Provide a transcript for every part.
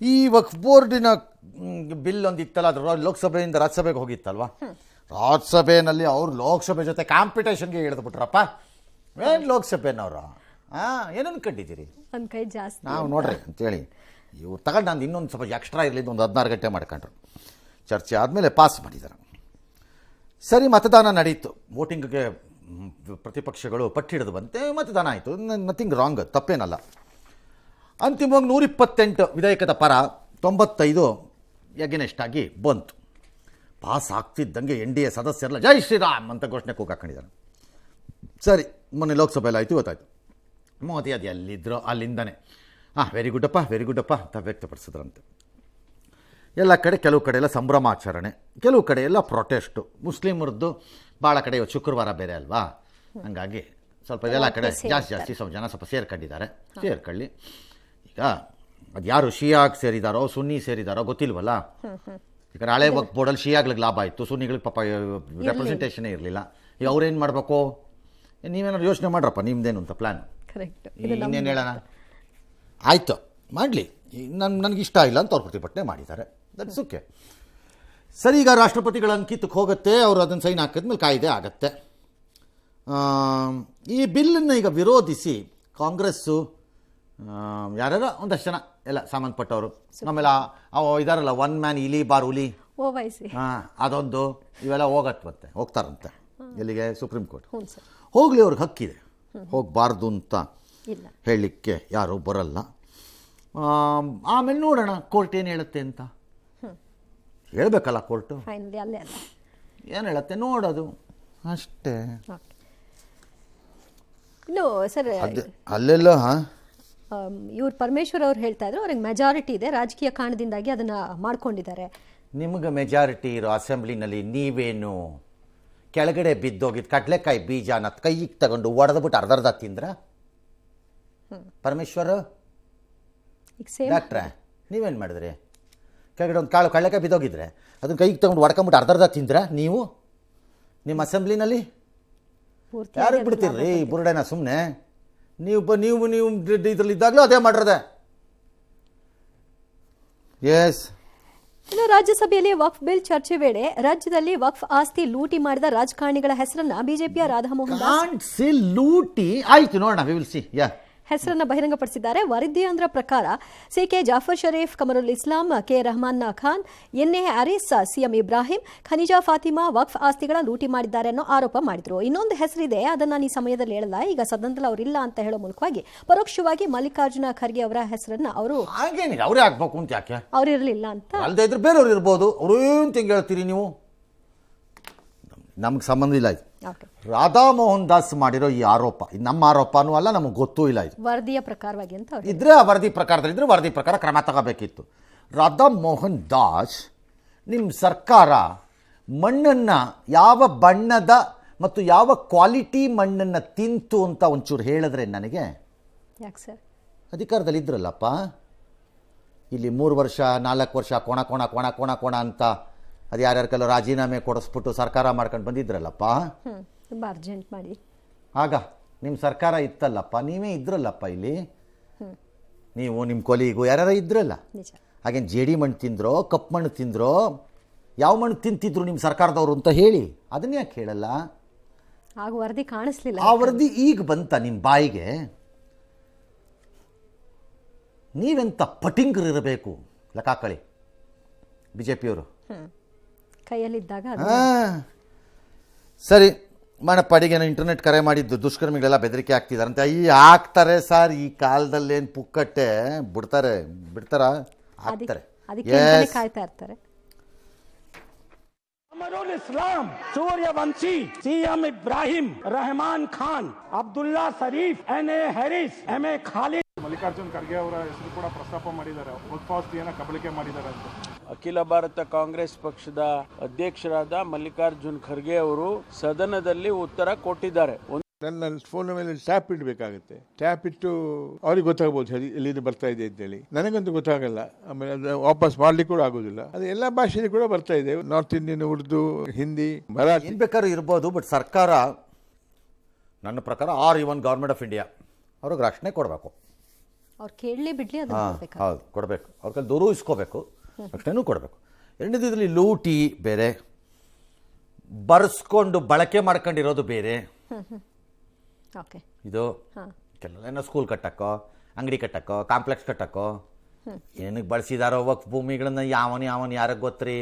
ಈ ವಕ್ಫ್ ಬೋರ್ಡಿನ ಬಿಲ್ ಒಂದಿತ್ತಲ್ಲ, ಅದು ಲೋಕಸಭೆಯಿಂದ ರಾಜ್ಯಸಭೆಗೆ ಹೋಗಿತ್ತಲ್ವ. ರಾಜ್ಯಸಭೆಯಲ್ಲಿ ಅವ್ರು ಲೋಕಸಭೆ ಜೊತೆ ಕಾಂಪಿಟೇಷನ್ಗೆ ಇಳಿದ್ಬಿಟ್ರಪ್ಪ. ಏನು ಲೋಕಸಭೆನವರು ಏನನ್ನು ಕಂಡಿದ್ದೀರಿ ಒಂದು ಕೈ ಜಾಸ್ತಿ ನಾವು ನೋಡ್ರಿ ಅಂತೇಳಿ ಇವ್ರು ತಗೊಂಡು ನಾನು ಇನ್ನೊಂದು ಸ್ವಲ್ಪ ಎಕ್ಸ್ಟ್ರಾ ಇರಲಿದ್ದು ಒಂದು 16 ಗಂಟೆ ಮಾಡ್ಕೊಂಡ್ರು. ಚರ್ಚೆ ಆದಮೇಲೆ ಪಾಸ್ ಮಾಡಿದ್ದಾರೆ. ಸರಿ, ಮತದಾನ ನಡೀತು. ವೋಟಿಂಗ್ಗೆ ಪ್ರತಿಪಕ್ಷಗಳು ಪಟ್ಟಿಡಿದು ಬಂತೆ, ಮತದಾನ ಆಯಿತು. ನಥಿಂಗ್ ರಾಂಗ್, ತಪ್ಪೇನಲ್ಲ. ಅಂತಿಮವಾಗಿ 128 ವಿಧೇಯಕದ ಪರ, 95 ಎಗೆನೆಸ್ಟ್ ಆಗಿ ಬಂತು. ಪಾಸ್ ಆಗ್ತಿದ್ದಂಗೆ NDA ಸದಸ್ಯರೆಲ್ಲ ಜೈ ಶ್ರೀರಾಮ್ ಅಂತ ಘೋಷಣೆ ಕೂಗಾಕೊಂಡಿದ್ದಾರೆ. ಸರಿ, ಮೊನ್ನೆ ಲೋಕಸಭೆಯಲ್ಲಿ ಆಯಿತು, ಗೊತ್ತಾಯಿತು. ಮೋದಿ ಅದು ಎಲ್ಲಿದ್ರೋ ಅಲ್ಲಿಂದನೇ ವೆರಿ ಗುಡ್ಡಪ್ಪ ಅಂತ ವ್ಯಕ್ತಪಡಿಸಿದ್ರಂತೆ. ಎಲ್ಲ ಕಡೆ, ಕೆಲವು ಕಡೆ ಎಲ್ಲ ಸಂಭ್ರಮಾಚರಣೆ, ಕೆಲವು ಕಡೆ ಎಲ್ಲ ಪ್ರೊಟೆಸ್ಟು. ಮುಸ್ಲಿಮರದ್ದು ಭಾಳ ಕಡೆ ಇವತ್ತು ಶುಕ್ರವಾರ ಬೇರೆ ಅಲ್ವಾ, ಹಂಗಾಗಿ ಸ್ವಲ್ಪ ಎಲ್ಲ ಕಡೆ ಜಾಸ್ತಿ ಸ್ವಲ್ಪ ಜನ ಸ್ವಲ್ಪ ಸೇರ್ಕೊಂಡಿದ್ದಾರೆ. ಸೇರ್ಕೊಳ್ಳಿ. ಈಗ ಅದು ಯಾರು ಶಿಯಾಗ್ ಸೇರಿದಾರೋ ಸುನ್ನಿ ಸೇರಿದಾರೋ ಗೊತ್ತಿಲ್ವಲ್ಲ. ಈಗ ಹಳೆ ವಕ್ಫ್ ಬೋರ್ಡಲ್ಲಿ ಶಿಯಾಗ್ಳಿಗೆ ಲಾಭ ಆಯಿತು, ಸುನ್ನಿಗಳಿಗೆ ಪಾಪ ರೆಪ್ರೆಸೆಂಟೇಷನೇ ಇರಲಿಲ್ಲ. ಈಗ ಅವ್ರೇನು ಮಾಡಬೇಕು, ನೀವೇನಾದ್ರು ಯೋಚನೆ ಮಾಡ್ರಪ್ಪ ನಿಮ್ದೇನು ಅಂತ ಪ್ಲ್ಯಾನ್. ಇನ್ನೇನು ಹೇಳೋಣ, ಆಯಿತು ಮಾಡಲಿ, ನನಗೆ ಇಷ್ಟ ಇಲ್ಲ ಅಂತ ಅವ್ರು ಪ್ರತಿಭಟನೆ ಮಾಡಿದ್ದಾರೆ, ದಟ್ಸ್ ಓಕೆ. ಸರಿ, ಈಗ ರಾಷ್ಟ್ರಪತಿಗಳ ಅಂಕಿತಕ್ಕೆ ಹೋಗುತ್ತೆ, ಅವರು ಅದನ್ನು ಸೈನ್ ಹಾಕಿದ್ಮೇಲೆ ಕಾಯ್ದೆ ಆಗತ್ತೆ. ಈ ಬಿಲ್ಲನ್ನು ಈಗ ವಿರೋಧಿಸಿ ಕಾಂಗ್ರೆಸ್ಸು ಯಾರ್ಯಾರೋ ಒಂದಷ್ಟು ಜನ ಎಲ್ಲ ಸಂಬಂಧಪಟ್ಟವರು, ಆಮೇಲೆ ಇದಾರಲ್ಲ ಒನ್ ಮ್ಯಾನ್ ಇಲಿ ಬಾರ್ ಹುಲಿ, ಅದೊಂದು ಇವೆಲ್ಲ ಹೋಗ್ತಾರಂತೆ ಎಲ್ಲಿಗೆ, ಸುಪ್ರೀಂ ಕೋರ್ಟ್. ಹೋಗಲಿ, ಅವ್ರಿಗೆ ಹಕ್ಕಿದೆ, ಹೋಗಬಾರ್ದು ಅಂತ ಹೇಳಲಿಕ್ಕೆ ಯಾರೂ ಬರಲ್ಲ. ಆಮೇಲೆ ನೋಡೋಣ ಕೋರ್ಟ್ ಏನು ಹೇಳುತ್ತೆ ಅಂತ. ಹೇಳ್ಬೇಕಲ್ಲ ಕೋರ್ಟು ಏನು ಹೇಳುತ್ತೆ ನೋಡೋದು ಅಷ್ಟೇ. ಅಲ್ಲೆಲ್ಲ ಇವ್ರು ಪರಮೇಶ್ವರ್ ಅವ್ರು ಹೇಳ್ತಾ ಇದ್ರು ಅವ್ರಿಗೆ ಮೆಜಾರಿಟಿ ಇದೆ, ರಾಜಕೀಯ ಕಾರಣದಿಂದಾಗಿ ಅದನ್ನ ಮಾಡ್ಕೊಂಡಿದ್ದಾರೆ. ನಿಮ್ಗೆ ಮೆಜಾರಿಟಿ ಇರೋ ಅಸೆಂಬ್ಲಿನಲ್ಲಿ ನೀವೇನು ಕೆಳಗಡೆ ಬಿದ್ದೋಗಿದ್ದು ಕಡಲೆಕಾಯಿ ಬೀಜನ ಕೈಗೆ ತಗೊಂಡು ಒಡೆದ್ಬಿಟ್ಟು ಅರ್ಧರ್ಧ ತಿಂದ್ರ ಪರಮೇಶ್ವರ್ ಡಾಕ್ಟ್ರೆ? ನೀವೇನು ಮಾಡಿದ್ರಿ? ಕೆಳಗಡೆ ಒಂದು ಕಾಳು ಕಡಲೆಕಾಯಿ ಬಿದ್ದೋಗಿದ್ರೆ ಅದನ್ನ ಕೈಗೆ ತಗೊಂಡು ಒಡ್ಕೊಂಬಿಟ್ಟು ಅರ್ಧರ್ಧ ತಿಂದ್ರ ನೀವು ನಿಮ್ಮ ಅಸೆಂಬ್ಲಿನಲ್ಲಿ? ಯಾರಿಗೆ ಬಿಡ್ತೀರ್ರಿ ಬುರುಡೆನ ಸುಮ್ಮನೆ? ನೀವು ಇದ್ರಲ್ಲಿ ಇದ್ದಾಗಲೂ ಅದೇ ಮಾಡಿರೋದೆ. ಎಸ್, ಇನ್ನು ರಾಜ್ಯಸಭೆಯಲ್ಲಿ ವಕ್ಫ್ ಬಿಲ್ ಚರ್ಚೆ ವೇಳೆ ರಾಜ್ಯದಲ್ಲಿ ವಕ್ಫ್ ಆಸ್ತಿ ಲೂಟಿ ಮಾಡಿದ ರಾಜಕಾರಣಿಗಳ ಹೆಸರನ್ನ ಬಿಜೆಪಿಯ ರಾಧಾಮೋಹನ್ ದಾಸ್ ಲೂಟಿ ಆಯ್ತು ನೋಡೋಣ, ವಿ ವಿಲ್ ಸಿ. ಹೆಸರನ್ನು ಬಹಿರಂಗಪಡಿಸಿದ್ದಾರೆ. ವರದಿಯೊಂದರ ಪ್ರಕಾರ CK Jaffer Sharief, Qamarul Islam, K Rahman Khan, NA Haris, CM Ibrahim, Khaneeza Fatima Waqf ಆಸ್ತಿಗಳ ಲೂಟಿ ಮಾಡಿದ್ದಾರೆ ಅನ್ನೋ ಆರೋಪ ಮಾಡಿದ್ರು. ಇನ್ನೊಂದು ಹೆಸರಿದೆ, ಅದನ್ನ ಈ ಸಮಯದಲ್ಲಿ ಹೇಳಲ್ಲ. ಈಗ ಸದನದಲ್ಲಿ ಅವರಿಲ್ಲ ಅಂತ ಹೇಳೋ ಮೂಲಕವಾಗಿ ಪರೋಕ್ಷವಾಗಿ ಮಲ್ಲಿಕಾರ್ಜುನ ಖರ್ಗೆ ಅವರ ಹೆಸರನ್ನ ಅವರೇ ಆಗ್ಬೇಕು ಅಂತ ಯಾಕೆ ಅವ್ರಿರ್ಲಿಲ್ಲ ಅಂತ ಅಲ್ಲದೆ ಇದ್ರೆ ಬೇರೆಯವ್ರು ಇರ್ಬೋದು. ಅವ್ರೇನು ತಿಂಗ್ ಹೇಳ್ತೀರಿ ನೀವು, ನಮ್ಗೆ ಸಂಬಂಧ ಇಲ್ಲ. ಇದು ರಾಧಾಮೋಹನ್ ದಾಸ್ ಮಾಡಿರೋ ಈ ಆರೋಪ ನಮ್ಮ ಆರೋಪನೂ ಅಲ್ಲ, ನಮಗೆ ಗೊತ್ತೂ ಇಲ್ಲ. ಇದು ವರದಿಯ ಪ್ರಕಾರವಾಗಿ ಅಂತ ಇದ್ರೆ ಆ ವರದಿ ಪ್ರಕಾರದಲ್ಲಿದ್ದರೆ ವರದಿ ಪ್ರಕಾರ ಕ್ರಮ ತಗೋಬೇಕಿತ್ತು. ರಾಧಾಮೋಹನ್ ದಾಸ್, ನಿಮ್ಮ ಸರ್ಕಾರ ಮಣ್ಣನ್ನು ಯಾವ ಬಣ್ಣದ ಮತ್ತು ಯಾವ ಕ್ವಾಲಿಟಿ ಮಣ್ಣನ್ನು ತಿಂತು ಅಂತ ಒಂಚೂರು ಹೇಳಿದ್ರೆ ನನಗೆ. ಯಾಕೆ ಸರ್ ಅಧಿಕಾರದಲ್ಲಿ ಇದ್ರಲ್ಲಪ್ಪ, ಇಲ್ಲಿ 3 ವರ್ಷ 4 ವರ್ಷ ಕೋಣ ಅಂತ ಅದು ಯಾರ್ಯಾರ ಕೆಲವು ರಾಜೀನಾಮೆ ಕೊಡಿಸ್ಬಿಟ್ಟು ಸರ್ಕಾರ ಮಾಡ್ಕೊಂಡು ಬಂದಿದ್ರಲ್ಲಪ್ಪ, ತುಂಬ ಅರ್ಜೆಂಟ್ ಮಾಡಿ. ಆಗ ನಿಮ್ಮ ಸರ್ಕಾರ ಇತ್ತಲ್ಲಪ್ಪ, ನೀವೇ ಇದ್ರಲ್ಲಪ್ಪ ಇಲ್ಲಿ, ನೀವು ನಿಮ್ಮ ಕೊಲಿಗೂ ಯಾರ್ಯಾರ ಇದ್ರಲ್ಲ. ಹಾಗೇನು ಜೇಡಿ ಮಣ್ಣು ತಿಂದ್ರೋ ಕಪ್ಪು ಮಣ್ಣು ತಿಂದ್ರೋ ಯಾವ ಮಣ್ಣು ತಿಂತಿದ್ರು ನಿಮ್ಮ ಸರ್ಕಾರದವರು ಅಂತ ಹೇಳಿ, ಅದನ್ನ ಯಾಕೆ ಹೇಳಲ್ಲ? ಆಗ ವರದಿ ಕಾಣಿಸ್ಲಿಲ್ಲ. ಆ ವರದಿ ಈಗ ಬಂತ ನಿಮ್ಮ ಬಾಯಿಗೆ? ನೀವೆಂತ ಪಟಿಂಗರಿರಬೇಕು ಲೆಕ್ಕಾಕಳಿ ಬಿಜೆಪಿಯವರು ಕೈಯಲ್ಲಿದ್ದಾಗ. ಸರಿ, ಮಣಪಾಡಿಗೇನೋ ಇಂಟರ್ನೆಟ್ ಕರೆ ಮಾಡಿದ್ದು ದುಷ್ಕರ್ಮಿಗಳೆಲ್ಲ ಬೆದರಿಕೆ ಆಗ್ತಿದಾರಂತೆ. ಆಗ್ತಾರೆ ಸರ್, ಈ ಕಾಲದಲ್ಲೇನು ಪುಕ್ಕಟ್ಟೆ ಬಿಡ್ತಾರ ಆಗ್ತಾರೆ. ಕಾಯ್ತಾ ಇರ್ತಾರೆ. Qamarul Islam, Suryavanshi, CM Ibrahim, Rahman Khan, Abdullah Sharief, NA Haris, MA Khalid. Mallikarjun Kharge ಅವರ ಹೆಸರು ಕೂಡ ಪ್ರಸ್ತಾಪ ಮಾಡಿದ್ದಾರೆ, ವಕ್ಫ್ ಆಸ್ತಿಯನ್ನು ಕಬಳಿಕೆ ಮಾಡಿದ್ದಾರೆ ಅಂತ. ಅಖಿಲ ಭಾರತ ಕಾಂಗ್ರೆಸ್ ಪಕ್ಷದ ಅಧ್ಯಕ್ಷರಾದ ಮಲ್ಲಿಕಾರ್ಜುನ್ ಖರ್ಗೆ ಅವರು ಸದನದಲ್ಲಿ ಉತ್ತರ ಕೊಟ್ಟಿದ್ದಾರೆ. ನನ್ನ ಫೋನ್ ಮೇಲೆ ಟ್ಯಾಪ್ ಇಡಬೇಕಾಗುತ್ತೆ, ಟ್ಯಾಪ್ ಇಟ್ಟು ಅವ್ರಿಗೆ ಗೊತ್ತಾಗ್ಬೋದು ಎಲ್ಲಿಂದ ಬರ್ತಾ ಇದೆ ಅಂತೇಳಿ. ನನಗಂತೂ ಗೊತ್ತಾಗಲ್ಲ, ಆಮೇಲೆ ಅದು ವಾಪಸ್ ಮಾಡ್ಲಿಕ್ಕೆ ಕೂಡ ಆಗೋದಿಲ್ಲ. ಅದು ಎಲ್ಲ ಭಾಷೆಯಲ್ಲಿ ಕೂಡ ಬರ್ತಾ ಇದೆ, ನಾರ್ತ್ ಇಂಡಿಯನ್, ಉರ್ದು, ಹಿಂದಿ, ಮರಾಠಿ ಬೇಕಾದ್ರೂ ಇರ್ಬೋದು. ಬಟ್ ಸರ್ಕಾರ ನನ್ನ ಪ್ರಕಾರ or even government of India ಅವ್ರಿಗೆ ರಕ್ಷಣೆ ಕೊಡಬೇಕು. ಅವ್ರು ಕೇಳಲಿ ಬಿಡ್ಲಿ ಅದನ್ನ ಹಾಂ ಕೊಡ್ಬೇಕು. ಹೌದು ಕೊಡಬೇಕು, ಅವ್ರ ಕೈಲಿ ದೂರು ಇಸ್ಕೋಬೇಕು, ಅಷ್ಟೇನೂ ಕೊಡಬೇಕು. ಎರಡನೇದು ಇದರಲ್ಲಿ ಲೂಟಿ ಬೇರೆ, ಬರ್ಸ್ಕೊಂಡು ಬಳಕೆ ಮಾಡ್ಕೊಂಡಿರೋದು ಬೇರೆ. ಓಕೆ. ಇದು ಹಾಂ. ಕೆಲವೆಲ್ಲ ಸ್ಕೂಲ್ ಕಟ್ಟಕ್ಕೋ, ಅಂಗಡಿ ಕಟ್ಟಕ್ಕೋ, ಕಾಂಪ್ಲೆಕ್ಸ್ ಕಟ್ಟಕ್ಕೋ ಏನಕ್ಕೆ ಬಳಸಿದಾರೋ ವಕ್ಫ್ ಭೂಮಿಗಳನ್ನ ಯಾವನ್ ಯಾರಿಗೆ ಗೊತ್ತ್ರಿ?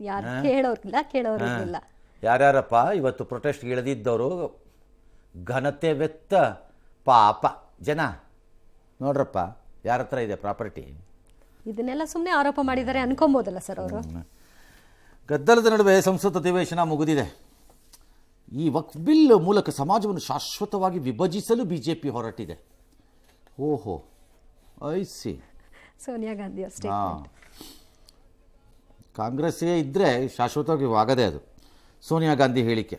ಯಾರು ಕೇಳೋರಿಲ್ಲ. ಯಾರ್ಯಾರಪ್ಪ ಇವತ್ತು ಪ್ರೊಟೆಸ್ಟ್ಗೆ ಇಳಿದಿದ್ದವರು ಘನತೆ ವೆತ್ತ ಪಾಪ ಜನ ನೋಡ್ರಪ್ಪ ಯಾರ ಹತ್ರ ಇದೆ ಪ್ರಾಪರ್ಟಿ. ಇದನ್ನೆಲ್ಲ ಸುಮ್ಮನೆ ಆರೋಪ ಮಾಡಿದ್ದಾರೆ ಅನ್ಕೊಬೋದಲ್ಲ ಸರ್ ಅವರು. ಗದ್ದಲದ ನಡುವೆ ಸಂಸತ್ ಅಧಿವೇಶನ ಮುಗಿದಿದೆ. ಈ ವಕ್ಫ್ ಬಿಲ್ ಮೂಲಕ ಸಮಾಜವನ್ನು ಶಾಶ್ವತವಾಗಿ ವಿಭಜಿಸಲು ಬಿಜೆಪಿ ಹೊರಟಿದೆ. ಓಹೋ ಐಸಿ. ಸೋನಿಯಾ ಗಾಂಧಿ ಅಷ್ಟೇ. ಕಾಂಗ್ರೆಸ್ಗೆ ಇದ್ದರೆ ಶಾಶ್ವತವಾಗಿ ಆಗದೆ ಅದು. ಸೋನಿಯಾ ಗಾಂಧಿ ಹೇಳಿಕೆ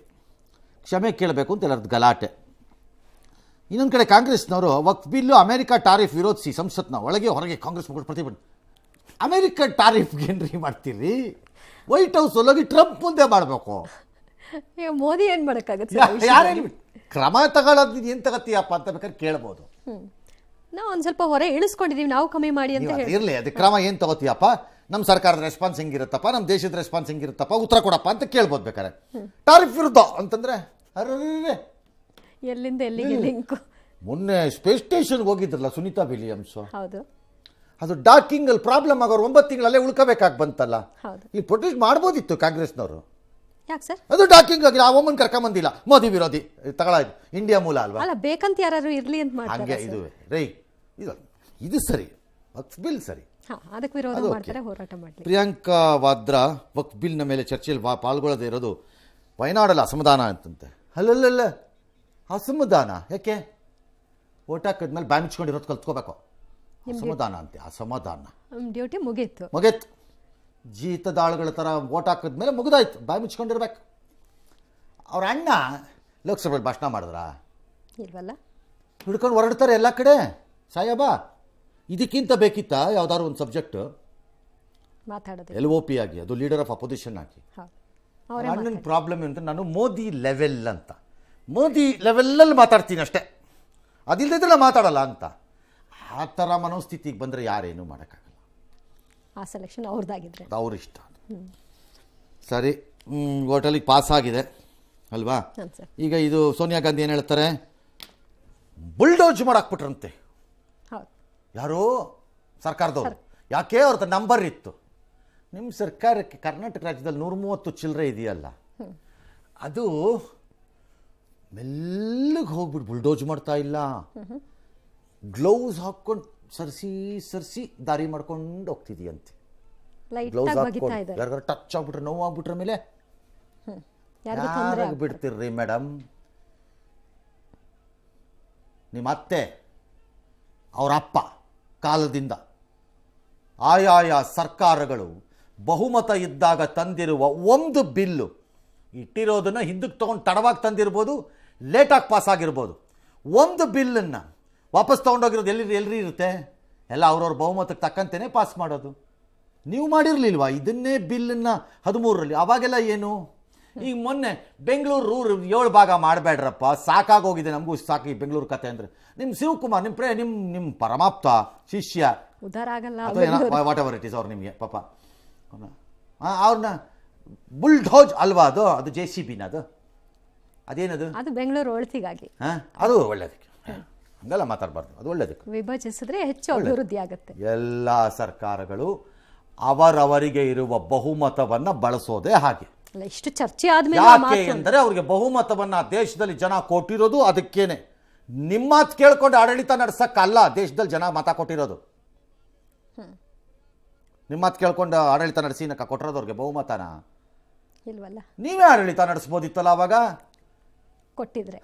ಕ್ಷಮೆ ಕೇಳಬೇಕು ಅಂತ ಎಲ್ಲರದ್ದು ಗಲಾಟೆ. ಇನ್ನೊಂದು ಕಡೆ ಕಾಂಗ್ರೆಸ್ನವರು ವಕ್ಫ್ ಬಿಲ್ಲು ಅಮೆರಿಕ ಟಾರಿಫ್ ವಿರೋಧಿಸಿ ಸಂಸತ್ನ ಒಳಗೆ ಹೊರಗೆ ಕಾಂಗ್ರೆಸ್ ಮುಖಂಡರು ಪ್ರತಿಭಟನೆ. ಅಮೆರಿಕ ಟಾರಿಫ್ಗೆ ಏನ್ರಿ ಮಾಡ್ತೀರಿ? ವೈಟ್ ಹೌಸ್ ಒಳಗೆ ಟ್ರಂಪ್ ಮುಂದೆ ಮಾಡಬೇಕು. ಈಗ ಮೋದಿ ಏನು ಮಾಡೋಕ್ಕಾಗುತ್ತೆ? ಯಾರೇನು ಕ್ರಮ ತಗೊಳ್ಳೋದು ಏನು ತಗತ್ತೀಯಪ್ಪ ಅಂತ ಬೇಕಾದ್ರೆ ಕೇಳ್ಬೋದು. ನಾವು ಒಂದು ಸ್ವಲ್ಪ ಹೊರ ಇಳಿಸ್ಕೊಂಡಿದ್ದೀವಿ, ನಾವು ಕಮ್ಮಿ ಮಾಡಿ ಅಂತ ಹೇಳಿ. ಇರಲಿ, ಅದು ಕ್ರಮ ಏನು ತಗೋತೀಯಪ್ಪ, ನಮ್ಮ ಸರ್ಕಾರದ ರೆಸ್ಪಾನ್ಸ್ ಹೆಂಗಿರುತ್ತಪ್ಪ, ನಮ್ಮ ದೇಶದ ರೆಸ್ಪಾನ್ಸ್ ಹೆಂಗಿರುತ್ತಪ್ಪ, ಉತ್ತರ ಕೊಡಪ್ಪ ಅಂತ ಕೇಳ್ಬೋದು ಬೇಕಾರೆ. ಟಾರಿಫ್ ವಿರುದ್ಧ ಅಂತಂದ್ರೆ ಅರ್ರೇ ಎಲ್ಲಿಂದ ಎಲ್ಲಿಗೆ ಲಿಂಕು. ಮೊನ್ನೆ ಸ್ಪೇಸ್ ಸ್ಟೇಷನ್ಗೆ ಹೋಗಿದ್ರಲ್ಲ ಸುನೀತಾ ವಿಲಿಯಮ್ಸ್, ಹೌದು ಅದು ಡಾಕಿಂಗಲ್ಲಿ ಪ್ರಾಬ್ಲಮ್ ಆಗೋರು 9 ತಿಂಗಳಲ್ಲೇ ಉಳ್ಕೋಬೇಕಾಗಿ ಬಂತಲ್ಲ. ಹೌದು. ಈ ಪ್ರೊಟೆಸ್ಟ್ ಮಾಡ್ಬೋದಿತ್ತು ಕಾಂಗ್ರೆಸ್ನವರು. ಯಾಕೆ ಸರ್? ಅದು ಡಾಕಿಂಗ್ ಆಗಿ ಆ ಒಮ್ಮನ್ ಕರ್ಕೊಂಬಂದಿಲ್ಲ. ಮೋದಿ ವಿರೋಧಿ ತಗೊಳ ಇಂಡಿಯಾ ಮೂಲ ಅಲ್ವಾ? ಅಲ್ಲ, ಬೇಕಂತ ಯಾರು ಇರ್ಲಿ ಅಂತ ಹಂಗೆ ಮಾಡ್ತಾರೆ ಇದುವೆ ರೈ ಇದು ಸರಿ, ವಕ್ಫ್ ಬಿಲ್ ಸರಿ, ಅದಕ್ಕೆ ವಿರೋಧ ಮಾಡ್ತಾರೆ, ಹೋರಾಟ ಮಾಡಲಿ. ಪ್ರಿಯಾಂಕಾ ವಾದ್ರಾ ವಕ್ಫ್ ಬಿಲ್ನ ಮೇಲೆ ಚರ್ಚೆಯಲ್ಲಿ ಪಾಲ್ಗೊಳ್ಳದೇ ಇರೋದು ವಯನಾಡಲ್ಲ ಅಸಮಾಧಾನ ಅಂತಂತೆ. ಅಲ್ಲಲ್ಲ ಅಸಮಾಧಾನ ಯಾಕೆ? ಓಟ್ ಹಾಕಿದ್ಮೇಲೆ ಬ್ಯಾನ್ ಇಚ್ಕೊಂಡಿರೋದು ಕಲ್ತ್ಕೋಬೇಕು. ಅಸಮಾಧಾನ ಅಂತೆ, ಅಸಮಾಧಾನ. ಡ್ಯೂಟಿ ಮುಗೀತು. ಜೀತದಾಳುಗಳ ಥರ ಓಟ್ ಹಾಕಿದ್ಮೇಲೆ ಮುಗಿದಾಯ್ತು, ಬಾಯಿ ಮುಚ್ಕೊಂಡಿರ್ಬೇಕು. ಅವ್ರ ಅಣ್ಣ ಲೋಕಸಭೆಯಲ್ಲಿ ಭಾಷಣ ಮಾಡಿದ್ರ ಇಲ್ವಲ್ಲ, ಹಿಡ್ಕೊಂಡು ಹೊರಡ್ತಾರೆ ಎಲ್ಲ ಕಡೆ. ಸಾಯಬಾ ಇದಕ್ಕಿಂತ ಬೇಕಿತ್ತ ಯಾವ್ದಾದ್ರು ಒಂದು ಸಬ್ಜೆಕ್ಟ್ ಮಾತಾಡೋದು LOP ಆಗಿ, ಅದು ಲೀಡರ್ ಆಫ್ ಅಪೋಸಿಷನ್ ಆಗಿ. ಅಣ್ಣನ ಪ್ರಾಬ್ಲಮ್ ಅಂತ ನಾನು ಮೋದಿ ಲೆವೆಲ್ ಅಂತ, ಮೋದಿ ಲೆವೆಲ್ಲಲ್ಲಿ ಮಾತಾಡ್ತೀನಿ ಅಷ್ಟೇ, ಅದಿಲ್ಲದಿದ್ರೆ ಮಾತಾಡಲ್ಲ ಅಂತ. ಆ ಥರ ಮನೋಸ್ಥಿತಿಗೆ ಬಂದರೆ ಯಾರೇನು ಮಾಡೋಕ್ಕಾಗಲ್ಲ. ಆ ಸೆಲೆಕ್ಷನ್ ಅವ್ರದ್ದಾಗಿದ್ರೆ ಅವ್ರ ಇಷ್ಟ. ಸರಿ, ಹೋಟೆಲಿಗೆ ಪಾಸ್ ಆಗಿದೆ ಅಲ್ವಾ? ಈಗ ಇದು ಸೋನಿಯಾ ಗಾಂಧಿ ಏನು ಹೇಳ್ತಾರೆ? ಬುಲ್ಡೋಜ್ ಮಾಡಾಕ್ಬಿಟ್ರಂತೆ. ಯಾರೋ ಸರ್ಕಾರದವರು. ಯಾಕೆ? ಅವ್ರದ್ದು ನಂಬರ್ ಇತ್ತು. ನಿಮ್ಮ ಸರ್ಕಾರಕ್ಕೆ ಕರ್ನಾಟಕ ರಾಜ್ಯದಲ್ಲಿ 130 ಚಿಲ್ಲರೆ ಇದೆಯಲ್ಲ, ಅದು ಮೆಲ್ಲಗೆ ಹೋಗ್ಬಿಟ್ಟು ಬುಲ್ಡೋಜ್ ಮಾಡ್ತಾ ಇಲ್ಲ, ಗ್ಲೌಸ್ ಹಾಕ್ಕೊಂಡು ಸರ್ಸಿ ದಾರಿ ಮಾಡ್ಕೊಂಡು ಹೋಗ್ತಿದೆಯಂತೆ. ಗ್ಲೌಸ್ ಹಾಕ್ಕೊಂಡು ಯಾರಿಗಾರು ಟಚ್ ಆಗ್ಬಿಟ್ರೆ, ನೋವು ಆಗ್ಬಿಟ್ರೆ ಮೇಲೆ ಯಾರಿಗೆ ಬಿಡ್ತಿರ್ರಿ ಮೇಡಮ್? ನಿಮ್ಮ ಅತ್ತೆ ಅವರ ಅಪ್ಪ ಕಾಲದಿಂದ ಆಯಾಯ ಸರ್ಕಾರಗಳು ಬಹುಮತ ಇದ್ದಾಗ ತಂದಿರುವ ಒಂದು ಬಿಲ್ಲು ಇಟ್ಟಿರೋದನ್ನು ಹಿಂದಕ್ಕೆ ತೊಗೊಂಡು ತಡವಾಗಿ ತಂದಿರ್ಬೋದು, ಲೇಟಾಗಿ ಪಾಸ್ ಆಗಿರ್ಬೋದು. ಒಂದು ಬಿಲ್ಲನ್ನು ವಾಪಸ್ ತೊಗೊಂಡೋಗಿರೋದು ಎಲ್ರಿ ಇರುತ್ತೆ? ಎಲ್ಲ ಅವ್ರವ್ರ ಬಹುಮತಕ್ಕೆ ತಕ್ಕಂತೆಯೇ ಪಾಸ್ ಮಾಡೋದು. ನೀವು ಮಾಡಿರಲಿಲ್ವಾ ಇದನ್ನೇ ಬಿಲ್ಲನ್ನು 13ರಲ್ಲಿ? ಅವಾಗೆಲ್ಲ ಏನು? ಈಗ ಮೊನ್ನೆ ಬೆಂಗಳೂರು 7 ಭಾಗ ಮಾಡಬೇಡ್ರಪ್ಪ, ಸಾಕಾಗೋಗಿದೆ ನಮಗೂ, ಸಾಕು ಈ ಬೆಂಗಳೂರು ಕತೆ ಅಂದರೆ. ನಿಮ್ಮ ಶಿವಕುಮಾರ್ ನಿಮ್ಮ ಪರಮಾಪ್ತ ಶಿಷ್ಯ ಉದ್ಧಾರ ಆಗಲ್ಲ, ವಾಟ್ ಎವರ್ ಇಟ್ ಈಸ್, ಅವ್ರು ನಿಮಗೆ ಪಾಪ ಅವ್ರನ್ನ ಬುಲ್ಡೋಜ್ ಅಲ್ವಾ ಅದು JCBನ ಅದು ಅದೇನದು? ಅದು ಬೆಂಗಳೂರು ಒಳತಿಗಾಗಿ. ಅದು ಒಳ್ಳೇದಕ್ಕೆ, ಹಂಗೆಲ್ಲ ಮಾತಾಡಬಾರ್ದು, ಅದು ಒಳ್ಳೇದಕ್ಕೆ. ವಿಭಜಿಸಿದ್ರೆ ಹೆಚ್ಚು ಅಭಿವೃದ್ಧಿ ಆಗುತ್ತೆ. ಎಲ್ಲ ಸರ್ಕಾರಗಳು ಅವರವರಿಗೆ ಇರುವ ಬಹುಮತವನ್ನು ಬಳಸೋದೇ ಹಾಗೆ. ಇಷ್ಟು ಚರ್ಚೆ ಆದ್ಮೇಲೆ ಯಾಕೆ ಎಂದರೆ ಅವ್ರಿಗೆ ಬಹುಮತವನ್ನ ದೇಶದಲ್ಲಿ ಜನ ಕೊಟ್ಟಿರೋದು ಅದಕ್ಕೇನೆ. ನಿಮ್ಮ ಮಾತು ಕೇಳ್ಕೊಂಡು ಆಡಳಿತ ನಡೆಸಕ್ಕಲ್ಲ ದೇಶದಲ್ಲಿ ಜನ ಮತ ಕೊಟ್ಟಿರೋದು. ನಿಮ್ಮ ಮಾತು ಕೇಳ್ಕೊಂಡು ಆಡಳಿತ ನಡೆಸಿ ಕೊಟ್ಟಿರೋದು ಅವ್ರಿಗೆ ಬಹುಮತನ ಇಲ್ವಲ್ಲ? ನೀವೇ ಆಡಳಿತ ನಡೆಸ್ಬೋದಿತ್ತಲ್ಲ ಅವಾಗ ಕೊಟ್ಟಿದ್ರೆ.